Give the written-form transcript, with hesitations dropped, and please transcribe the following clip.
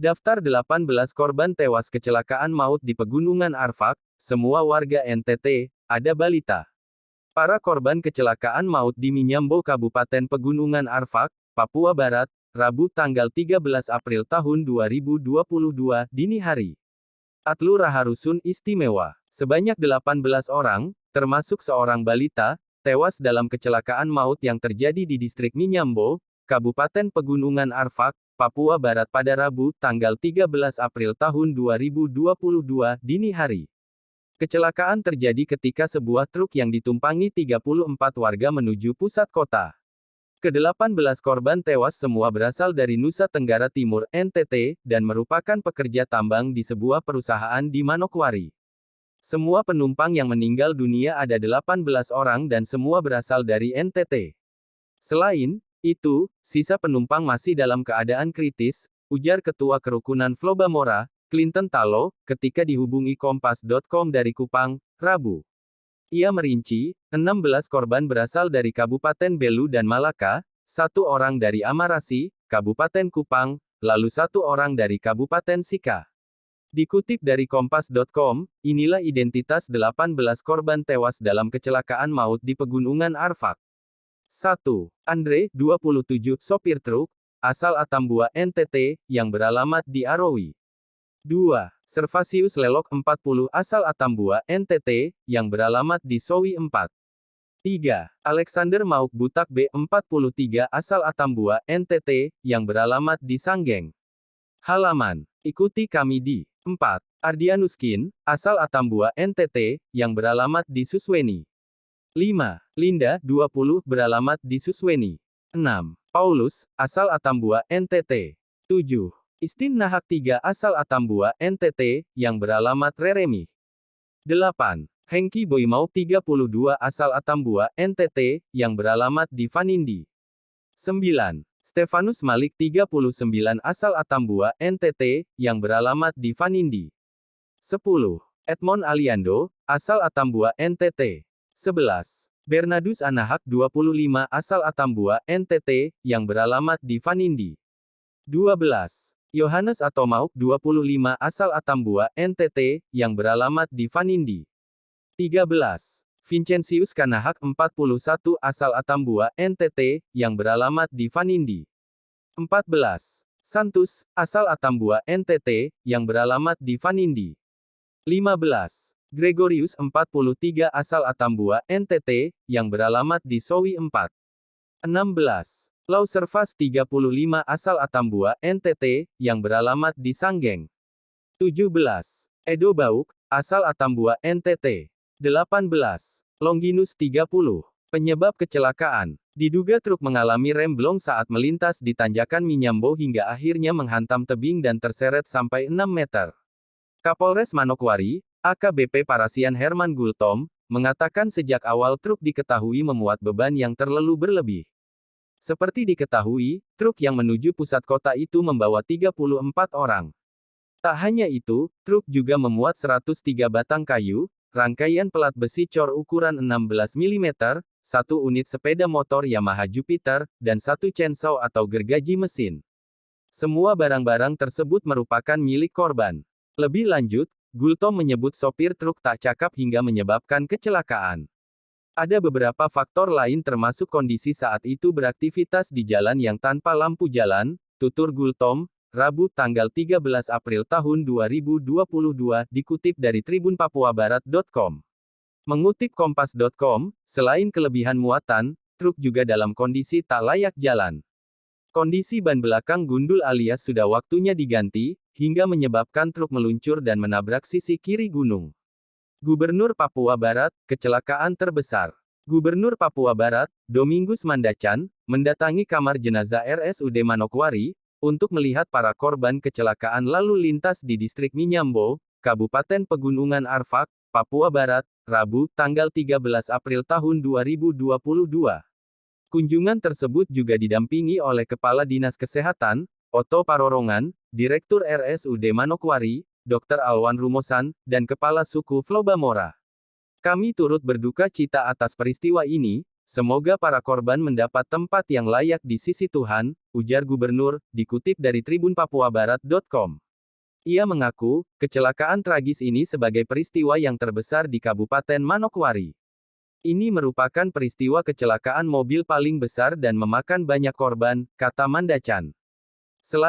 Daftar 18 korban tewas kecelakaan maut di Pegunungan Arfak, semua warga NTT, ada balita. Para korban kecelakaan maut di Minyambo Kabupaten Pegunungan Arfak, Papua Barat, Rabu tanggal 13 April tahun 2022, dini hari. Atlu Raharusun Istimewa. Sebanyak 18 orang, termasuk seorang balita, tewas dalam kecelakaan maut yang terjadi di distrik Minyambo, Kabupaten Pegunungan Arfak, Papua Barat pada Rabu, tanggal 13 April tahun 2022, dini hari. Kecelakaan terjadi ketika sebuah truk yang ditumpangi 34 warga menuju pusat kota. Ke-18 korban tewas semua berasal dari Nusa Tenggara Timur, NTT, dan merupakan pekerja tambang di sebuah perusahaan di Manokwari. Semua penumpang yang meninggal dunia ada 18 orang dan semua berasal dari NTT. Selain itu, sisa penumpang masih dalam keadaan kritis, ujar Ketua Kerukunan Flobamora, Clinton Talo, ketika dihubungi Kompas.com dari Kupang, Rabu. Ia merinci, 16 korban berasal dari Kabupaten Belu dan Malaka, 1 orang dari Amarasi, Kabupaten Kupang, lalu 1 orang dari Kabupaten Sika. Dikutip dari Kompas.com, inilah identitas 18 korban tewas dalam kecelakaan maut di Pegunungan Arfak. 1. Andre, 27, sopir truk, asal Atambua NTT, yang beralamat di Arowi. 2. Servasius Lelok 40, asal Atambua NTT, yang beralamat di Sowi 4. 3. Alexander Mauk Butak B 43, asal Atambua NTT, yang beralamat di Sanggeng. Halaman. Ikuti kami di 4. Ardianuskin, asal Atambua NTT, yang beralamat di Susweni. 5. Linda, 20, beralamat di Susweni. 6. Paulus, asal Atambua NTT. 7. Istin Nahak 3, asal Atambua NTT, yang beralamat Reremi. 8. Hengki Boimau 32, asal Atambua NTT, yang beralamat di Vanindi. 9. Stefanus Malik 39, asal Atambua NTT, yang beralamat di Vanindi. 10. Edmond Aliando, asal Atambua NTT. 11. Bernardus Anahak 25, asal Atambua NTT, yang beralamat di Vanindi. 12. Yohanes Atomauk 25, asal Atambua NTT, yang beralamat di Vanindi. 13. Vincentius Kanahak 41, asal Atambua NTT, yang beralamat di Vanindi. 14. Santus, asal Atambua NTT, yang beralamat di Vanindi. 15. Gregorius 43, asal Atambua NTT, yang beralamat di Sowi 4. 16. Lau Servas 35, asal Atambua NTT, yang beralamat di Sanggeng. 17. Edo Bauk, asal Atambua NTT. 18. Longinus 30. Penyebab kecelakaan. Diduga truk mengalami remblong saat melintas di tanjakan Minyambo hingga akhirnya menghantam tebing dan terseret sampai 6 meter. Kapolres Manokwari, AKBP Parasian Herman Gultom, mengatakan sejak awal truk diketahui memuat beban yang terlalu berlebih. Seperti diketahui, truk yang menuju pusat kota itu membawa 34 orang. Tak hanya itu, truk juga memuat 103 batang kayu, rangkaian pelat besi cor ukuran 16 mm, 1 unit sepeda motor Yamaha Jupiter, dan 1 chainsaw atau gergaji mesin. Semua barang-barang tersebut merupakan milik korban. Lebih lanjut, Gultom menyebut sopir truk tak cakap hingga menyebabkan kecelakaan. Ada beberapa faktor lain termasuk kondisi saat itu beraktivitas di jalan yang tanpa lampu jalan, tutur Gultom, Rabu tanggal 13 April tahun 2022, dikutip dari tribunpapuabarat.com. Mengutip Kompas.com, selain kelebihan muatan, truk juga dalam kondisi tak layak jalan. Kondisi ban belakang gundul alias sudah waktunya diganti, hingga menyebabkan truk meluncur dan menabrak sisi kiri gunung. Gubernur Papua Barat, kecelakaan terbesar. Gubernur Papua Barat, Domingus Mandacan, mendatangi kamar jenazah RSUD Manokwari, untuk melihat para korban kecelakaan lalu lintas di distrik Minyambo, Kabupaten Pegunungan Arfak, Papua Barat, Rabu, tanggal 13 April tahun 2022. Kunjungan tersebut juga didampingi oleh Kepala Dinas Kesehatan, Otto Parorongan, Direktur RSUD Manokwari, Dr. Alwan Rumosan, dan Kepala Suku Flobamora. Kami turut berduka cita atas peristiwa ini, Semoga para korban mendapat tempat yang layak di sisi Tuhan, ujar gubernur, dikutip dari tribunpapuabarat.com. Ia mengaku, kecelakaan tragis ini sebagai peristiwa yang terbesar di Kabupaten Manokwari. Ini merupakan peristiwa kecelakaan mobil paling besar dan memakan banyak korban, kata Mandachan. Selain